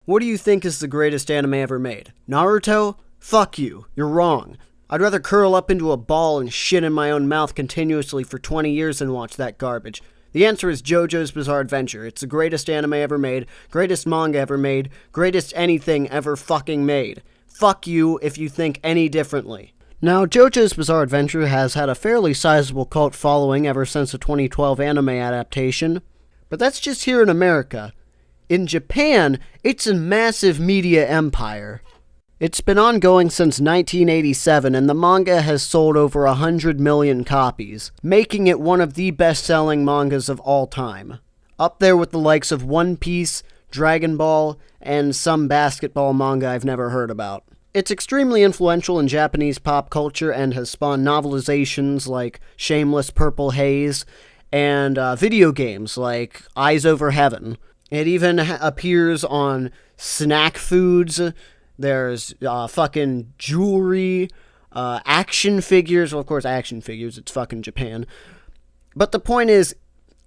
What do you think is the greatest anime ever made? Naruto? Fuck you. You're wrong. I'd rather curl up into a ball and shit in my own mouth continuously for 20 years than watch that garbage. The answer is JOJO'S Bizarre Adventure. It's the greatest anime ever made, greatest manga ever made, greatest anything ever fucking made. Fuck you if you think any differently. Now, JOJO'S Bizarre Adventure has had a fairly sizable cult following ever since the 2012 anime adaptation, but that's just here in America. In Japan, it's a massive media empire. It's been ongoing since 1987, and the manga has sold over 100 million copies, making it one of the best-selling mangas of all time. Up there with the likes of One Piece, Dragon Ball, and some basketball manga I've never heard about. It's extremely influential in Japanese pop culture and has spawned novelizations like Shameless, Purple Haze, and video games like Eyes Over Heaven. It even appears on snack foods. There's fucking jewelry, action figures. Well, of course, action figures. It's fucking Japan. But the point is,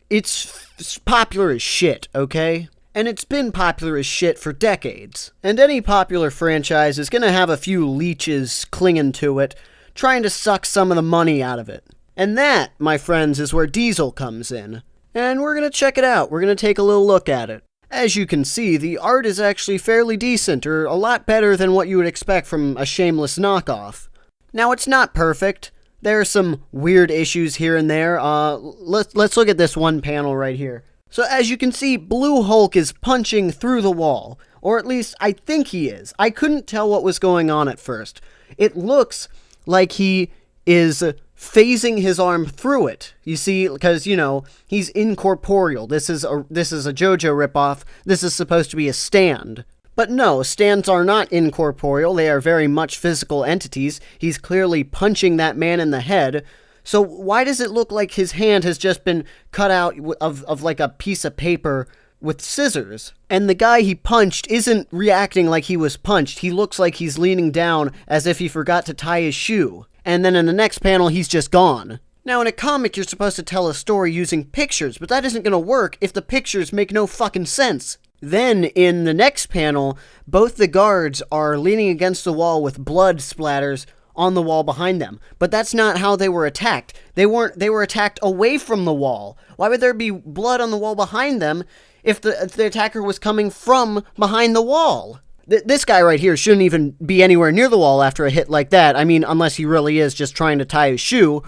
it's popular as shit, okay? And it's been popular as shit for decades. And any popular franchise is gonna have a few leeches clinging to it, trying to suck some of the money out of it. And that, my friends, is where Diesel comes in. And we're gonna check it out. We're gonna take a little look at it. As you can see, the art is actually fairly decent, or a lot better than what you would expect from a Shameless knockoff. Now, it's not perfect. There are some weird issues here and there. Let's look at this one panel right here. So as you can see, Blue Hulk is punching through the wall. Or at least, I think he is. I couldn't tell what was going on at first. It looks like he is phasing his arm through it. You see, because, you know, he's incorporeal. This is a JoJo ripoff. This is supposed to be a stand. But no, stands are not incorporeal. They are very much physical entities. He's clearly punching that man in the head. So why does it look like his hand has just been cut out of like a piece of paper with scissors? And the guy he punched isn't reacting like he was punched. He looks like he's leaning down as if he forgot to tie his shoe. And then in the next panel, he's just gone. Now, in a comic, you're supposed to tell a story using pictures, but that isn't gonna work if the pictures make no fucking sense. Then, in the next panel, both the guards are leaning against the wall with blood splatters on the wall behind them. But that's not how they were attacked. They were attacked away from the wall. Why would there be blood on the wall behind them if the attacker was coming from behind the wall? This guy right here shouldn't even be anywhere near the wall after a hit like that. I mean, unless he really is just trying to tie his shoe.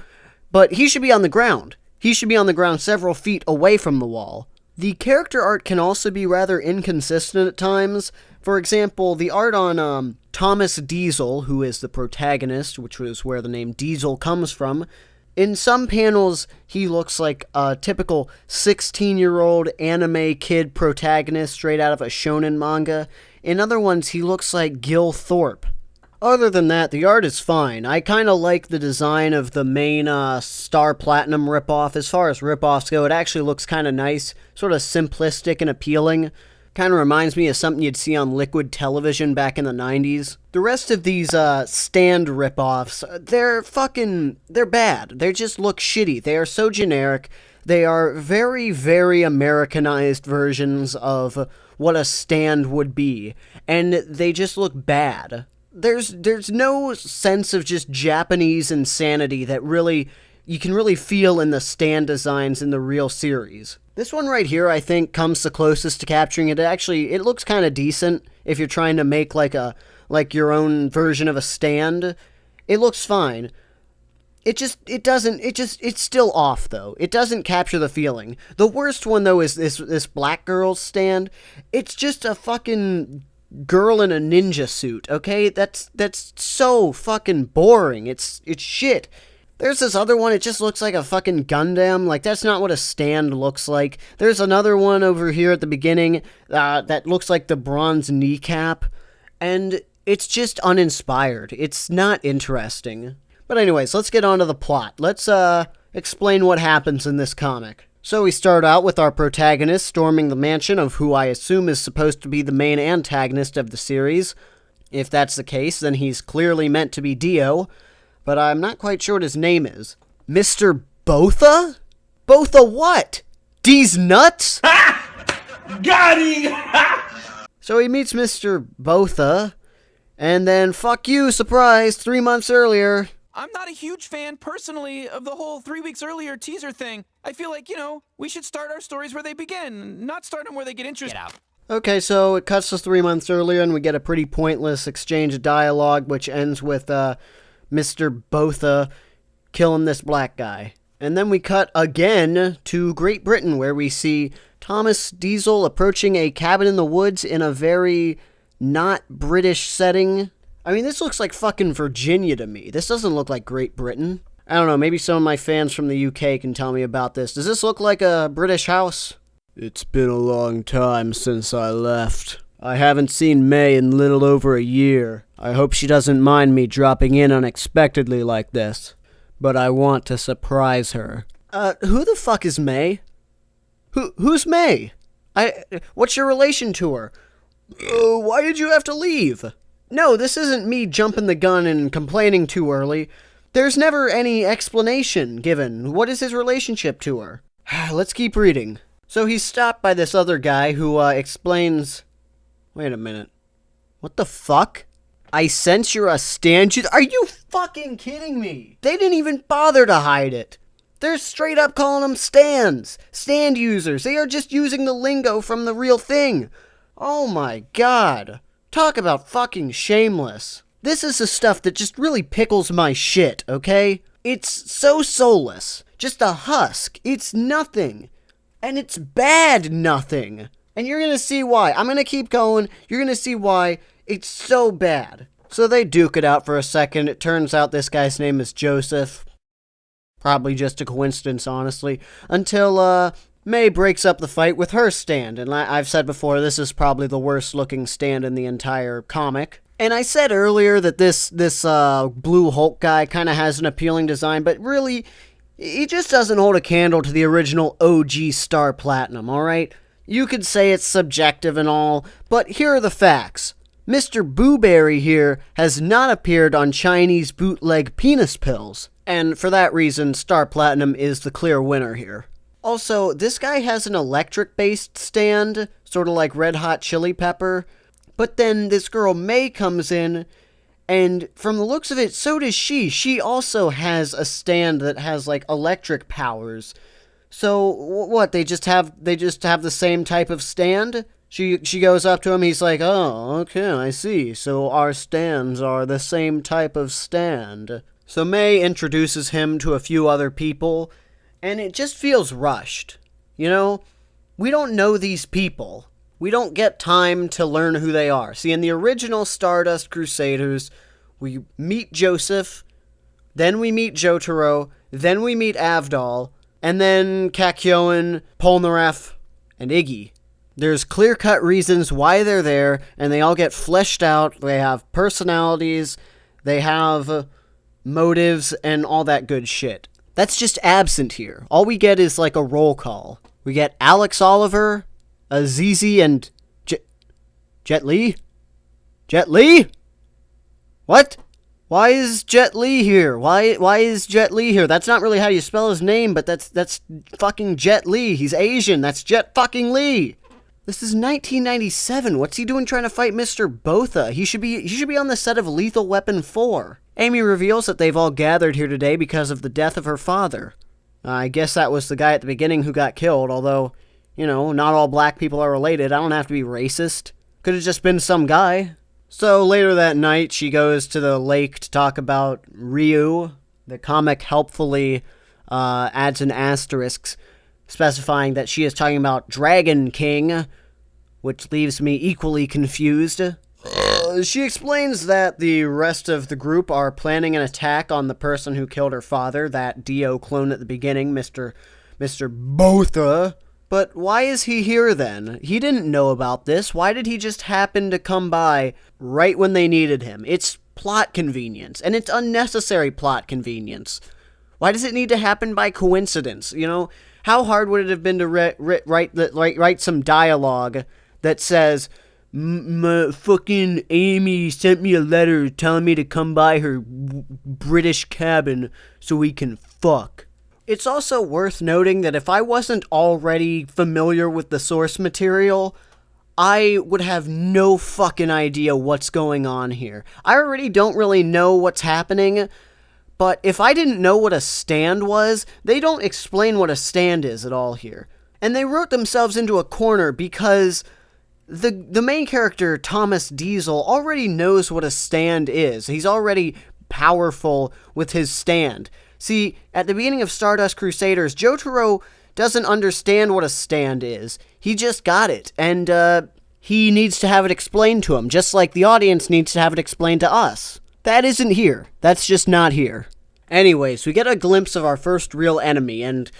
But he should be on the ground. He should be on the ground several feet away from the wall. The character art can also be rather inconsistent at times. For example, the art on Thomas Diesel, who is the protagonist, which was where the name Diesel comes from. In some panels, he looks like a typical 16-year-old anime kid protagonist straight out of a shonen manga. In other ones, he looks like Gil Thorpe. Other than that, the art is fine. I kind of like the design of the main Star Platinum ripoff. As far as ripoffs go, it actually looks kind of nice, sort of simplistic and appealing. Kind of reminds me of something you'd see on Liquid Television back in the 90s. The rest of these stand ripoffs, they're bad. They just look shitty. They are so generic. They are very, very Americanized versions of what a stand would be. And they just look bad. There's no sense of just Japanese insanity that you can really feel in the stand designs in the real series. This one right here, I think, comes the closest to capturing it. Actually, it looks kind of decent if you're trying to make like your own version of a stand. It looks fine. It's still off, though. It doesn't capture the feeling. The worst one, though, is this black girl's stand. It's just a fucking girl in a ninja suit, okay? That's so fucking boring. It's shit. There's this other one, it just looks like a fucking Gundam. Like, that's not what a stand looks like. There's another one over here at the beginning that looks like the bronze kneecap. And it's just uninspired. It's not interesting. But anyways, let's get on to the plot. Let's explain what happens in this comic. So we start out with our protagonist storming the mansion of who I assume is supposed to be the main antagonist of the series. If that's the case, then he's clearly meant to be Dio, but I'm not quite sure what his name is. Mr. Botha? Botha what? D's nuts? Got him! So he meets Mr. Botha, and then fuck you, surprise, 3 months earlier. I'm not a huge fan, personally, of the whole 3 weeks earlier teaser thing. I feel like, we should start our stories where they begin, not start them where they get interested. Get out. Okay, so it cuts us 3 months earlier, and we get a pretty pointless exchange of dialogue, which ends with Mr. Botha killing this black guy. And then we cut again to Great Britain, where we see Thomas Diesel approaching a cabin in the woods in a very not British setting. I mean, this looks like fucking Virginia to me. This doesn't look like Great Britain. I don't know, maybe some of my fans from the UK can tell me about this. Does this look like a British house? It's been a long time since I left. I haven't seen May in little over a year. I hope she doesn't mind me dropping in unexpectedly like this. But I want to surprise her. Who the fuck is May? Who's May? What's your relation to her? Why did you have to leave? No, this isn't me jumping the gun and complaining too early. There's never any explanation given. What is his relationship to her? Let's keep reading. So he's stopped by this other guy who explains... Wait a minute. What the fuck? I sense you're a stand... Are you fucking kidding me? They didn't even bother to hide it. They're straight up calling them stands. Stand users. They are just using the lingo from the real thing. Oh my god. Talk about fucking shameless. This is the stuff that just really pickles my shit, okay? It's so soulless. Just a husk. It's nothing. And it's bad nothing. And you're gonna see why. I'm gonna keep going. You're gonna see why it's so bad. So they duke it out for a second. It turns out this guy's name is Joseph. Probably just a coincidence, honestly. Until, May breaks up the fight with her stand. And I've said before, this is probably the worst looking stand in the entire comic. And I said earlier that this Blue Hulk guy kind of has an appealing design, but really... he just doesn't hold a candle to the original OG Star Platinum, alright? You could say it's subjective and all, but here are the facts. Mr. Booberry here has not appeared on Chinese bootleg penis pills, and for that reason, Star Platinum is the clear winner here. Also, this guy has an electric-based stand, sort of like Red Hot Chili Pepper, but then this girl May comes in, and from the looks of it, so does she. She also has a stand that has, like, electric powers. So, what, they just have the same type of stand? She goes up to him, he's like, oh, okay, I see. So our stands are the same type of stand. So May introduces him to a few other people, and it just feels rushed. You know, we don't know these people. We don't get time to learn who they are. See, in the original Stardust Crusaders, we meet Joseph, then we meet Jotaro, then we meet Avdol, and then Kakyoin, Polnareff, and Iggy. There's clear-cut reasons why they're there, and they all get fleshed out. They have personalities, they have motives, and all that good shit. That's just absent here. All we get is like a roll call. We get Alex Oliver, Azizi, and Jet Li? Jet Li? What? Why is Jet Li here? Why is Jet Li here? That's not really how you spell his name, but that's fucking Jet Li. He's Asian. That's Jet fucking Li. This is 1997. What's he doing trying to fight Mr. Botha? He should be on the set of Lethal Weapon 4. Amy reveals that they've all gathered here today because of the death of her father. I guess that was the guy at the beginning who got killed, although, you know, not all black people are related. I don't have to be racist. Could have just been some guy. So later that night, she goes to the lake to talk about Ryu. The comic helpfully adds an asterisk specifying that she is talking about Dragon King, which leaves me equally confused. She explains that the rest of the group are planning an attack on the person who killed her father, that Dio clone at the beginning, Mr. Botha. But why is he here then? He didn't know about this. Why did he just happen to come by right when they needed him? It's plot convenience, and it's unnecessary plot convenience. Why does it need to happen by coincidence? You know, how hard would it have been to write some dialogue that says, fucking Amy sent me a letter telling me to come by her British cabin so we can fuck. It's also worth noting that if I wasn't already familiar with the source material, I would have no fucking idea what's going on here. I already don't really know what's happening, but if I didn't know what a stand was, they don't explain what a stand is at all here. And they wrote themselves into a corner because the main character, Thomas Diesel, already knows what a stand is. He's already powerful with his stand. See, at the beginning of Stardust Crusaders, Jotaro doesn't understand what a stand is. He just got it, and he needs to have it explained to him, just like the audience needs to have it explained to us. That isn't here. That's just not here. Anyways, we get a glimpse of our first real enemy, and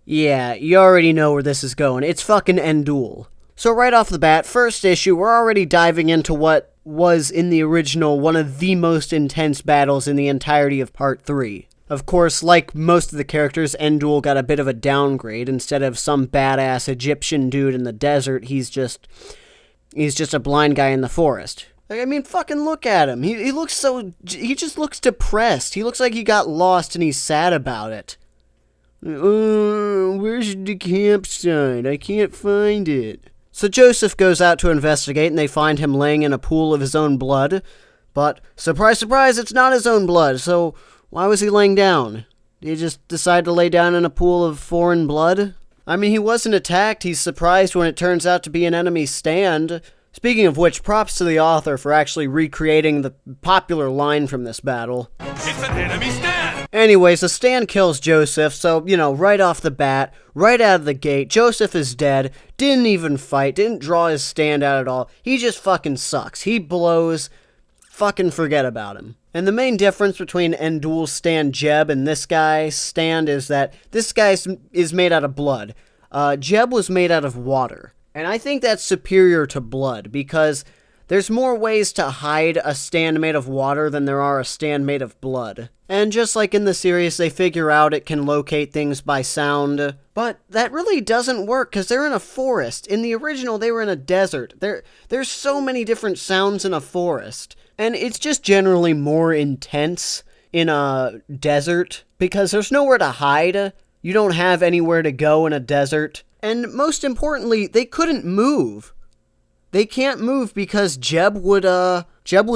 yeah, you already know where this is going. It's fucking Endul. So right off the bat, first issue, we're already diving into what was in the original one of the most intense battles in the entirety of Part 3. Of course, like most of the characters, Endul got a bit of a downgrade. Instead of some badass Egyptian dude in the desert, he's just a blind guy in the forest. Like, I mean, fucking look at him. He just looks depressed. He looks like he got lost and he's sad about it. Where's the campsite? I can't find it. So Joseph goes out to investigate and they find him laying in a pool of his own blood. But, surprise, surprise, it's not his own blood, so why was he laying down? Did he just decide to lay down in a pool of foreign blood? I mean, he wasn't attacked. He's surprised when it turns out to be an enemy stand. Speaking of which, props to the author for actually recreating the popular line from this battle. It's an enemy stand! Anyways, the stand kills Joseph, so, right off the bat, right out of the gate, Joseph is dead, didn't even fight, didn't draw his stand out at all. He just fucking sucks. He blows. Fucking forget about him. And the main difference between Endul's stand Jeb and this guy's stand is that this guy is made out of blood. Jeb was made out of water. And I think that's superior to blood, because there's more ways to hide a stand made of water than there are a stand made of blood. And just like in the series, they figure out it can locate things by sound. But that really doesn't work, because they're in a forest. In the original, they were in a desert. There's so many different sounds in a forest. And it's just generally more intense in a desert, because there's nowhere to hide. You don't have anywhere to go in a desert. And most importantly, they couldn't move. They can't move because Jeb would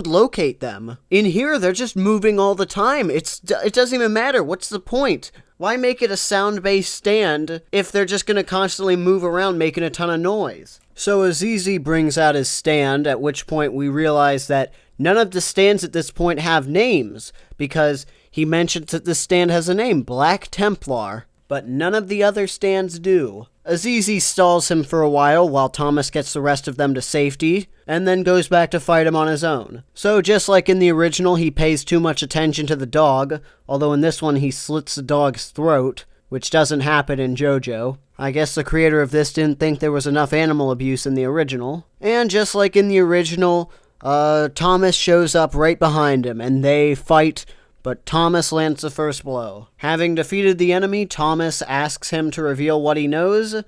locate them. In here, they're just moving all the time. It doesn't even matter. What's the point? Why make it a sound-based stand if they're just going to constantly move around making a ton of noise? So Azizi brings out his stand, at which point we realize that none of the stands at this point have names, because he mentions that this stand has a name, Black Templar, but none of the other stands do. Azizi stalls him for a while Thomas gets the rest of them to safety, and then goes back to fight him on his own. So just like in the original, he pays too much attention to the dog, although in this one he slits the dog's throat, which doesn't happen in JoJo. I guess the creator of this didn't think there was enough animal abuse in the original. And just like in the original, Thomas shows up right behind him, and they fight, but Thomas lands the first blow. Having defeated the enemy, Thomas asks him to reveal what he knows,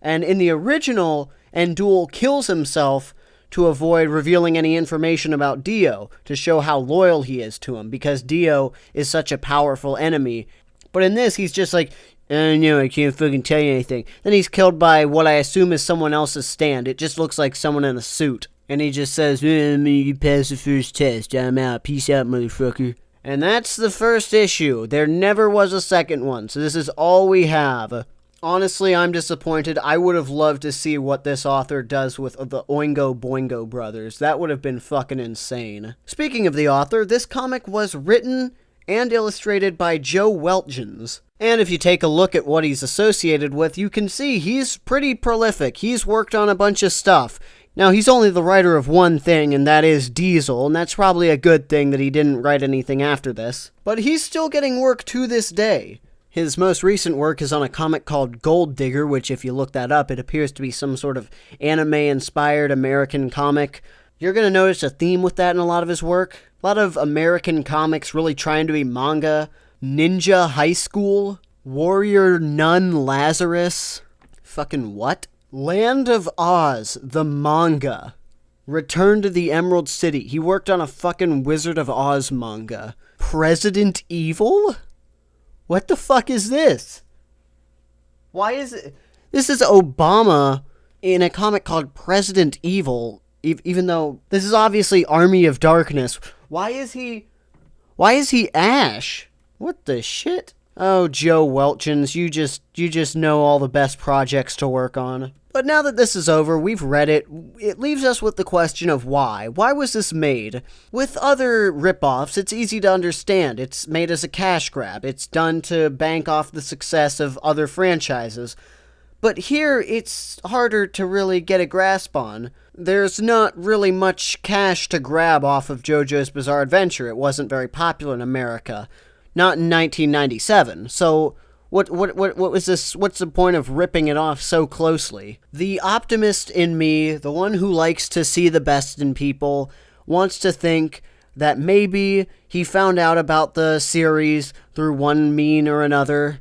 and in the original, Endul kills himself to avoid revealing any information about Dio, to show how loyal he is to him, because Dio is such a powerful enemy. But in this, he's just like, no, I can't fucking tell you anything. Then he's killed by what I assume is someone else's stand. It just looks like someone in a suit. And he just says, you passed the first test, I'm out, peace out, motherfucker. And that's the first issue. There never was a second one, so this is all we have. Honestly, I'm disappointed. I would have loved to see what this author does with the Oingo Boingo brothers. That would have been fucking insane. Speaking of the author, this comic was written and illustrated by Joe Welchens. And if you take a look at what he's associated with, you can see he's pretty prolific. He's worked on a bunch of stuff. Now, he's only the writer of one thing, and that is Diesel, and that's probably a good thing that he didn't write anything after this. But he's still getting work to this day. His most recent work is on a comic called Gold Digger, which if you look that up, it appears to be some sort of anime-inspired American comic. You're going to notice a theme with that in a lot of his work. A lot of American comics really trying to be manga. Ninja High School. Warrior Nun Lazarus. Fucking what? Land of Oz, the manga. Return to the Emerald City. He worked on a fucking Wizard of Oz manga. President Evil? What the fuck is this? Why is it? This is Obama in a comic called President Evil, even though this is obviously Army of Darkness, why is he Ash? What the shit? Oh, Joe Welchins, you just know all the best projects to work on. But now that this is over, we've read it, it leaves us with the question of why. Why was this made? With other rip-offs, it's easy to understand. It's made as a cash grab. It's done to bank off the success of other franchises. But here, it's harder to really get a grasp on. There's not really much cash to grab off of JoJo's Bizarre Adventure. It wasn't very popular in America. Not in 1997. So what was this? What's the point of ripping it off so closely? The optimist in me, the one who likes to see the best in people, wants to think that maybe he found out about the series through one mean or another,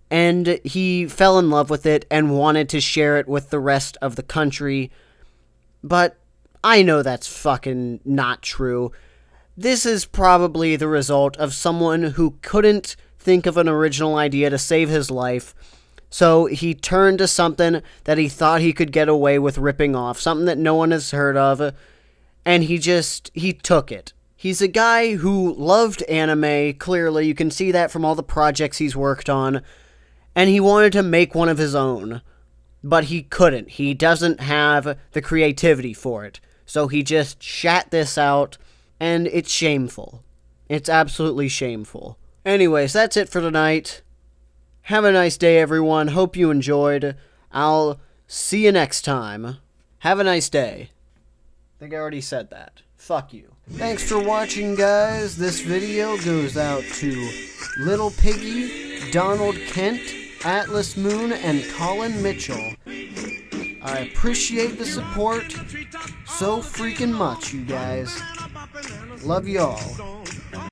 and he fell in love with it and wanted to share it with the rest of the country. But I know that's fucking not true. This is probably the result of someone who couldn't think of an original idea to save his life, so he turned to something that he thought he could get away with ripping off, something that no one has heard of, and he took it. He's a guy who loved anime, clearly, you can see that from all the projects he's worked on, and he wanted to make one of his own, but he couldn't. He doesn't have the creativity for it, so he just shat this out, and it's shameful. It's absolutely shameful. Anyways, that's it for tonight. Have a nice day, everyone. Hope you enjoyed. I'll see you next time. Have a nice day. I think I already said that. Fuck you. Thanks for watching, guys. This video goes out to Little Piggy, Donald Kent, Atlas Moon, and Colin Mitchell. I appreciate the support so freaking much, you guys. Love y'all.